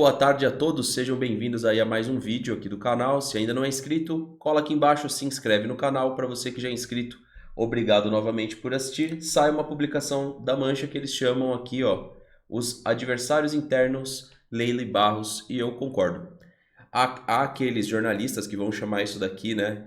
boa tarde a todos, sejam bem-vindos aí a mais um vídeo aqui do canal. Se ainda não é inscrito, cola aqui embaixo, se inscreve no canal. Para você que já é inscrito, obrigado novamente por assistir. Sai uma publicação da Mancha que eles chamam aqui, ó, os adversários internos, Leila e Barros, e eu concordo. Há aqueles jornalistas que vão chamar isso daqui, né,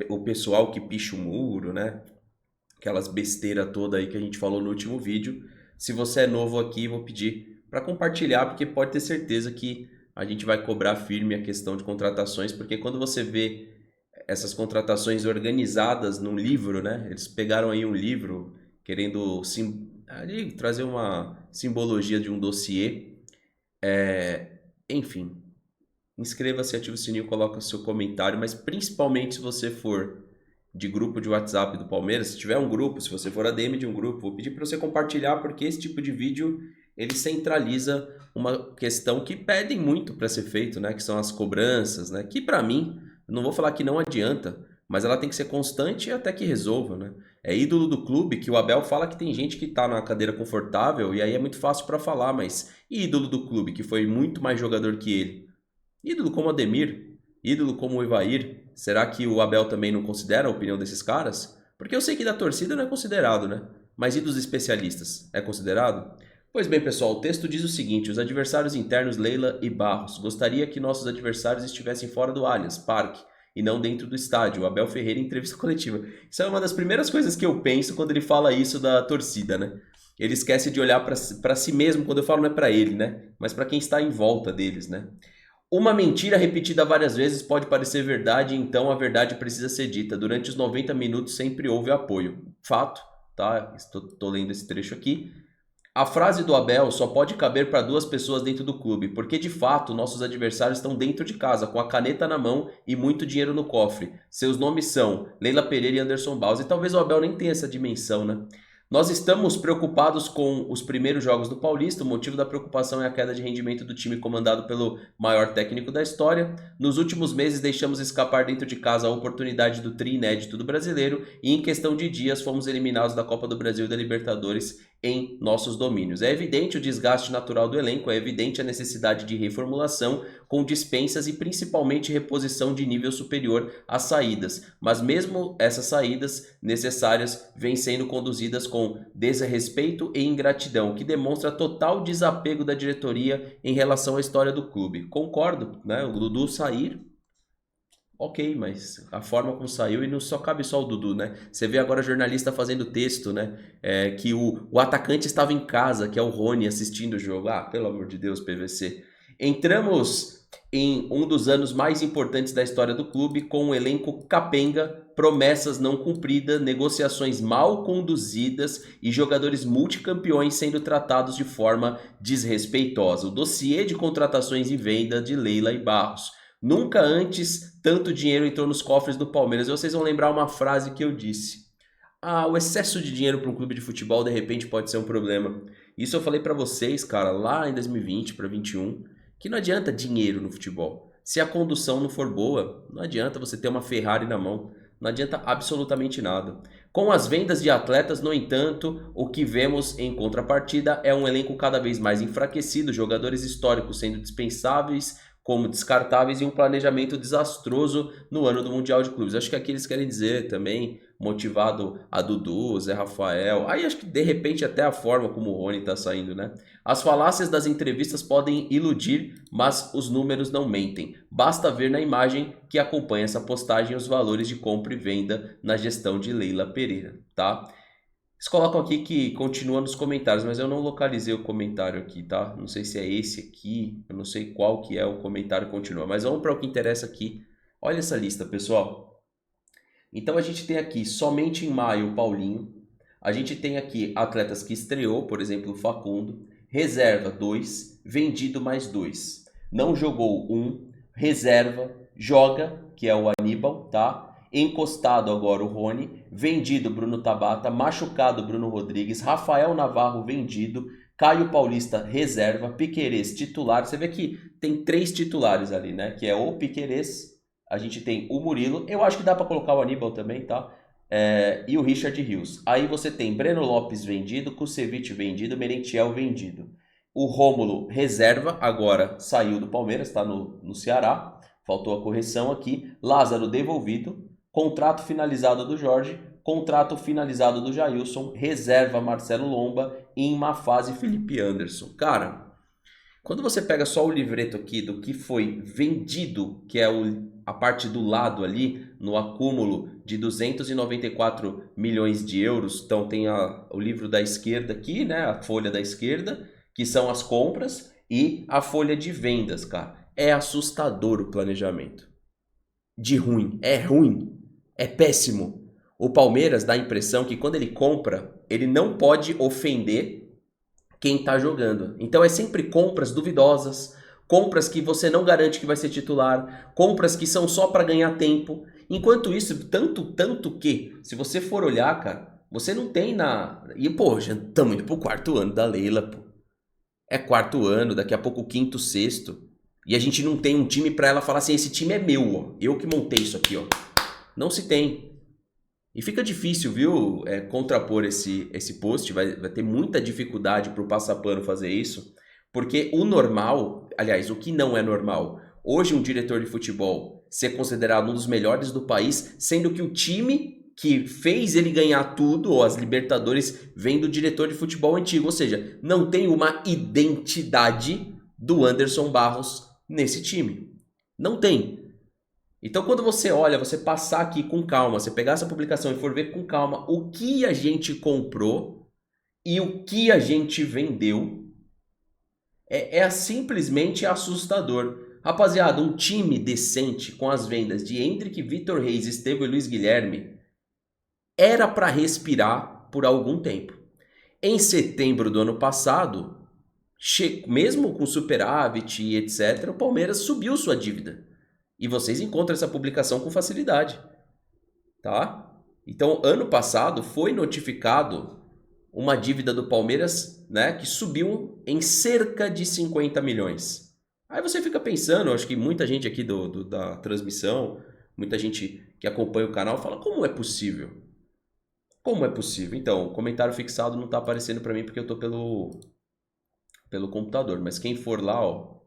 o pessoal que picha o muro, né, aquelas besteiras toda aí que a gente falou no último vídeo. Se você é novo aqui, vou pedir para compartilhar, porque pode ter certeza que a gente vai cobrar firme a questão de contratações, porque quando você vê essas contratações organizadas num livro, né? Eles pegaram aí um livro querendo ali, trazer uma simbologia de um dossiê. Enfim, inscreva-se, ative o sininho, coloca o seu comentário, mas principalmente se você for de grupo de WhatsApp do Palmeiras, se tiver um grupo, se você for ADM de um grupo, vou pedir para você compartilhar, porque esse tipo de vídeo ele centraliza uma questão que pedem muito para ser feito, né? Que são as cobranças, né? Que para mim, não vou falar que não adianta, mas ela tem que ser constante até que resolva, né? É ídolo do clube que o Abel fala que tem gente que está na cadeira confortável e aí é muito fácil para falar, mas ídolo do clube que foi muito mais jogador que ele, ídolo como o Ademir, ídolo como o Ivair, será que o Abel também não considera a opinião desses caras? Porque eu sei que da torcida não é considerado, né? Mas e dos especialistas? É considerado? Pois bem, pessoal, o texto diz o seguinte: os adversários internos Leila e Barros. Gostaria que nossos adversários estivessem fora do Allianz Parque e não dentro do estádio. O Abel Ferreira em entrevista coletiva. Isso é uma das primeiras coisas que eu penso quando ele fala isso da torcida, né? Ele esquece de olhar para si mesmo, quando eu falo não é para ele, né? Mas para quem está em volta deles, né? Uma mentira repetida várias vezes pode parecer verdade, então a verdade precisa ser dita. Durante os 90 minutos sempre houve apoio. Fato, tá? Estou lendo esse trecho aqui. A frase do Abel só pode caber para duas pessoas dentro do clube, porque de fato nossos adversários estão dentro de casa, com a caneta na mão e muito dinheiro no cofre. Seus nomes são Leila Pereira e Anderson Barros, e talvez o Abel nem tenha essa dimensão, né? Nós estamos preocupados com os primeiros jogos do Paulista. O motivo da preocupação é a queda de rendimento do time comandado pelo maior técnico da história. Nos últimos meses deixamos escapar dentro de casa a oportunidade do tri inédito do brasileiro e em questão de dias fomos eliminados da Copa do Brasil e da Libertadores em nossos domínios. É evidente o desgaste natural do elenco, é evidente a necessidade de reformulação com dispensas e principalmente reposição de nível superior às saídas, mas mesmo essas saídas necessárias vêm sendo conduzidas com desrespeito e ingratidão, que demonstra total desapego da diretoria em relação à história do clube. Concordo, né? O Dudu sair, ok, mas a forma como saiu, e não só cabe só o Dudu, né? Você vê agora jornalista fazendo texto, né? Que o atacante estava em casa, que é o Rony, assistindo o jogo. Ah, pelo amor de Deus, PVC. Entramos em um dos anos mais importantes da história do clube, com um elenco capenga, promessas não cumpridas, negociações mal conduzidas e jogadores multicampeões sendo tratados de forma desrespeitosa. O dossiê de contratações e venda de Leila e Barros. Nunca antes tanto dinheiro entrou nos cofres do Palmeiras. E vocês vão lembrar uma frase que eu disse. O excesso de dinheiro para um clube de futebol de repente pode ser um problema. Isso eu falei para vocês, cara, lá em 2020 para 2021, que não adianta dinheiro no futebol. Se a condução não for boa, não adianta você ter uma Ferrari na mão. Não adianta absolutamente nada. Com as vendas de atletas, no entanto, o que vemos em contrapartida é um elenco cada vez mais enfraquecido, jogadores históricos sendo dispensáveis como descartáveis e um planejamento desastroso no ano do Mundial de Clubes. Acho que aqui eles querem dizer também, motivado a Dudu, Zé Rafael, aí acho que de repente até a forma como o Rony tá saindo, né? As falácias das entrevistas podem iludir, mas os números não mentem. Basta ver na imagem que acompanha essa postagem os valores de compra e venda na gestão de Leila Pereira, tá? Eles colocam aqui que continua nos comentários, mas eu não localizei o comentário aqui, tá? Não sei se é esse aqui, eu não sei qual que é o comentário continua, mas vamos para o que interessa aqui. Olha essa lista, pessoal. Então a gente tem aqui, somente em maio, o Paulinho. A gente tem aqui atletas que estreou, por exemplo, o Facundo. Reserva 2, vendido mais 2. Não jogou 1, reserva, joga, que é o Aníbal, tá? Encostado agora o Rony, vendido Bruno Tabata, machucado Bruno Rodrigues, Rafael Navarro vendido, Caio Paulista reserva, Piquerez titular. Você vê que tem 3 titulares ali, né? Que é o Piquerez, a gente tem o Murilo, eu acho que dá para colocar o Aníbal também, tá? E o Richard Rios. Aí você tem Breno Lopes vendido, Kusevich vendido, Merentiel vendido. O Rômulo, reserva, agora saiu do Palmeiras, está no Ceará. Faltou a correção aqui. Lázaro, devolvido. Contrato finalizado do Jorge. Contrato finalizado do Jailson. Reserva, Marcelo Lomba. E em má fase, Felipe Anderson. Cara, quando você pega só o livreto aqui do que foi vendido, que é a parte do lado ali, no acúmulo de 294 milhões de euros. Então tem o livro da esquerda aqui, né? A folha da esquerda, que são as compras, e a folha de vendas, cara. É assustador o planejamento. De ruim. É péssimo. O Palmeiras dá a impressão que quando ele compra, ele não pode ofender quem tá jogando. Então é sempre compras duvidosas, compras que você não garante que vai ser titular, compras que são só para ganhar tempo. Enquanto isso, tanto que, se você for olhar, cara, você não tem E, pô, já estamos indo pro 4º ano da Leila, pô. É 4º ano, daqui a pouco 5º, 6º. E a gente não tem um time pra ela falar assim, esse time é meu, ó. Eu que montei isso aqui, ó. Não se tem. E fica difícil, viu, contrapor esse post. Vai ter muita dificuldade pro Passapano fazer isso. Porque o normal, aliás, o que não é normal, hoje um diretor de futebol ser considerado um dos melhores do país, sendo que o time que fez ele ganhar tudo, ou as Libertadores, vem do diretor de futebol antigo. Ou seja, não tem uma identidade do Anderson Barros nesse time. Não tem. Então quando você olha, você passar aqui com calma, você pegar essa publicação e for ver com calma o que a gente comprou e o que a gente vendeu, é simplesmente assustador. Rapaziada, um time decente com as vendas de Endrick, Vitor Reis, Estevão e Luiz Guilherme era para respirar por algum tempo. Em setembro do ano passado, mesmo com superávit e etc., o Palmeiras subiu sua dívida. E vocês encontram essa publicação com facilidade. Tá? Então, ano passado foi notificado uma dívida do Palmeiras, né, que subiu em cerca de 50 milhões. Aí você fica pensando, acho que muita gente aqui da transmissão, muita gente que acompanha o canal fala, como é possível? Como é possível? Então, o comentário fixado não está aparecendo para mim porque eu estou pelo computador. Mas quem for lá, ó,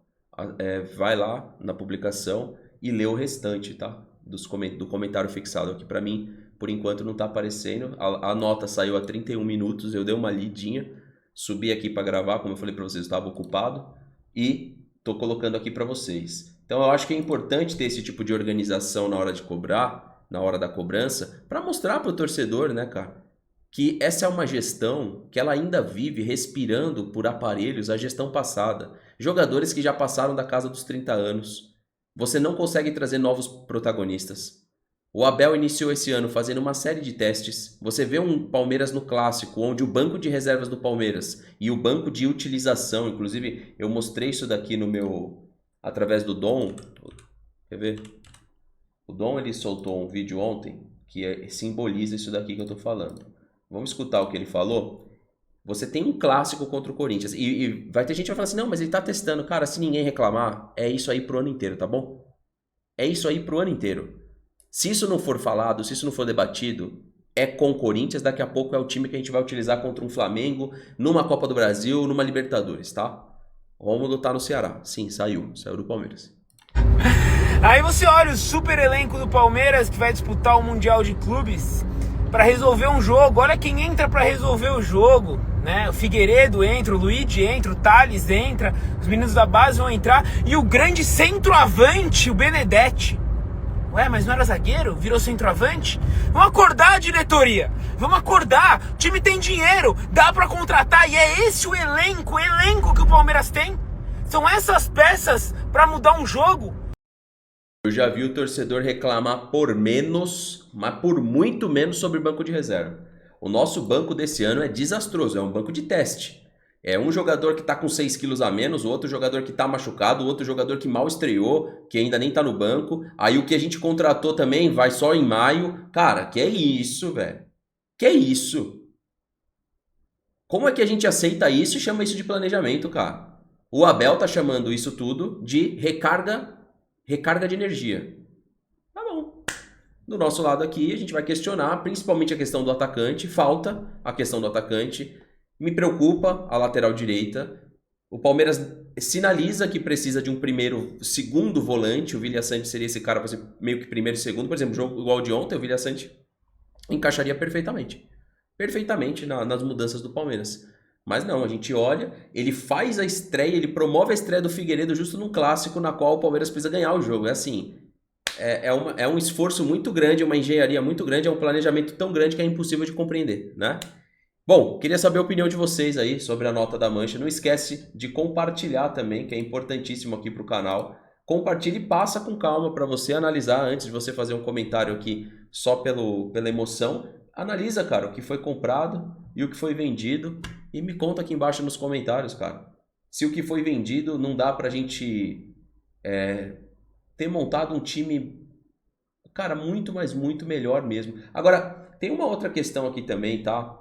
vai lá na publicação e lê o restante, tá? Do comentário fixado aqui para mim. Por enquanto não está aparecendo. A nota saiu a 31 minutos, eu dei uma lidinha. Subi aqui para gravar, como eu falei para vocês, eu estava ocupado. E estou colocando aqui para vocês. Então eu acho que é importante ter esse tipo de organização na hora de cobrar, na hora da cobrança, para mostrar para o torcedor, né, cara, que essa é uma gestão que ela ainda vive respirando por aparelhos a gestão passada. Jogadores que já passaram da casa dos 30 anos. Você não consegue trazer novos protagonistas. O Abel iniciou esse ano fazendo uma série de testes. Você vê um Palmeiras no clássico, onde o banco de reservas do Palmeiras e o banco de utilização, inclusive eu mostrei isso daqui através do Dom. Quer ver? O Dom ele soltou um vídeo ontem que simboliza isso daqui que eu tô falando. Vamos escutar o que ele falou? Você tem um clássico contra o Corinthians. E vai ter gente que vai falar assim, não, mas ele tá testando. Cara, se ninguém reclamar, é isso aí pro ano inteiro, tá bom? É isso aí pro ano inteiro. Se isso não for falado, se isso não for debatido, é com o Corinthians, daqui a pouco é o time que a gente vai utilizar contra um Flamengo, numa Copa do Brasil, numa Libertadores, tá? Rômulo tá no Ceará. Sim, saiu do Palmeiras. Aí você olha o super elenco do Palmeiras que vai disputar o Mundial de Clubes para resolver um jogo. Olha quem entra para resolver o jogo, né? O Figueiredo entra, o Luigi entra, o Thales entra, os meninos da base vão entrar e o grande centroavante, o Benedetti. Ué, mas não era zagueiro? Virou centroavante? Vamos acordar, diretoria! Vamos acordar! O time tem dinheiro, dá para contratar e é esse o elenco que o Palmeiras tem. São essas peças para mudar um jogo. Eu já vi o torcedor reclamar por menos, mas por muito menos sobre o banco de reserva. O nosso banco desse ano é desastroso, é um banco de teste. É um jogador que tá com 6 quilos a menos, o outro jogador que tá machucado, o outro jogador que mal estreou, que ainda nem tá no banco. Aí o que a gente contratou também vai só em maio. Cara, que é isso, velho? Que é isso? Como é que a gente aceita isso e chama isso de planejamento, cara? O Abel tá chamando isso tudo de recarga de energia. Tá bom. Do nosso lado aqui, a gente vai questionar principalmente a questão do atacante. Falta a questão do atacante. Me preocupa a lateral direita. O Palmeiras sinaliza que precisa de um segundo volante. O William Santini seria esse cara para ser meio que primeiro e segundo. Por exemplo, jogo igual de ontem, o William Santini encaixaria perfeitamente. Perfeitamente nas mudanças do Palmeiras. Mas não, a gente olha, ele faz a estreia, ele promove a estreia do Figueiredo justo num clássico na qual o Palmeiras precisa ganhar o jogo. É assim, é um esforço muito grande, uma engenharia muito grande, é um planejamento tão grande que é impossível de compreender, né? Bom, queria saber a opinião de vocês aí sobre a nota da Mancha. Não esquece de compartilhar também, que é importantíssimo aqui para o canal. Compartilhe e passa com calma para você analisar antes de você fazer um comentário aqui só pela emoção. Analisa, cara, o que foi comprado e o que foi vendido e me conta aqui embaixo nos comentários, cara. Se o que foi vendido não dá pra gente ter montado um time, cara, muito, mas muito melhor mesmo. Agora, tem uma outra questão aqui também, tá?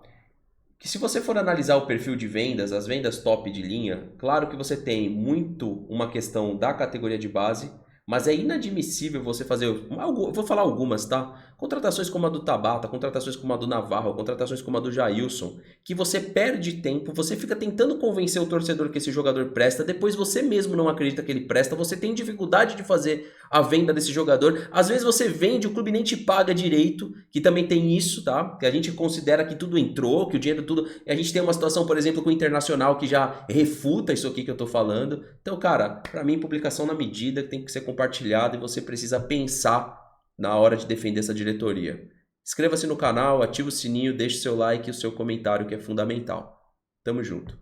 Que se você for analisar o perfil de vendas, as vendas top de linha, claro que você tem muito uma questão da categoria de base, mas é inadmissível você fazer, eu vou falar algumas, tá? Contratações como a do Tabata, contratações como a do Navarro, contratações como a do Jailson, que você perde tempo, você fica tentando convencer o torcedor que esse jogador presta, depois você mesmo não acredita que ele presta, você tem dificuldade de fazer a venda desse jogador, às vezes você vende, o clube nem te paga direito, que também tem isso, tá? Que a gente considera que tudo entrou, que o dinheiro tudo... E a gente tem uma situação, por exemplo, com o Internacional que já refuta isso aqui que eu tô falando. Então, cara, pra mim, publicação na medida tem que ser compartilhada e você precisa pensar na hora de defender essa diretoria. Inscreva-se no canal, ative o sininho, deixe seu like e o seu comentário que é fundamental. Tamo junto.